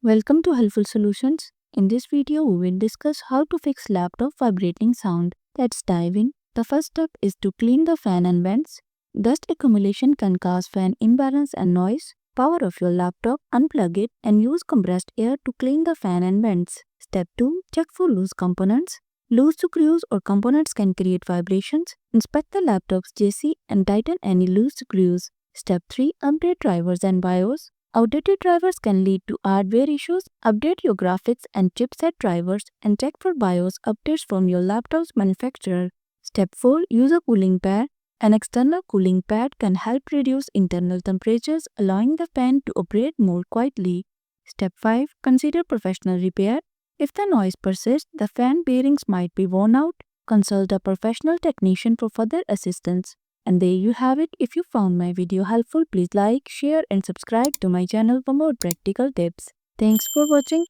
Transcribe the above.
Welcome to Helpful Solutions. In this video, we will discuss how to fix laptop vibrating sound. Let's dive in. The first step is to clean the fan and vents. Dust accumulation can cause fan imbalance and noise. Power off your laptop, unplug it, and use compressed air to clean the fan and vents. Step 2. Check for loose components. Loose screws or components can create vibrations. Inspect the laptop's chassis and tighten any loose screws. Step 3. Update drivers and BIOS. Outdated drivers can lead to hardware issues. Update your graphics and chipset drivers and check for BIOS updates from your laptop's manufacturer. Step 4. Use a cooling pad. An external cooling pad can help reduce internal temperatures, allowing the fan to operate more quietly. Step 5. Consider professional repair. If the noise persists, the fan bearings might be worn out. Consult a professional technician for further assistance. And there you have it. If you found my video helpful, please like, share and subscribe to my channel for more practical tips. Thanks for watching.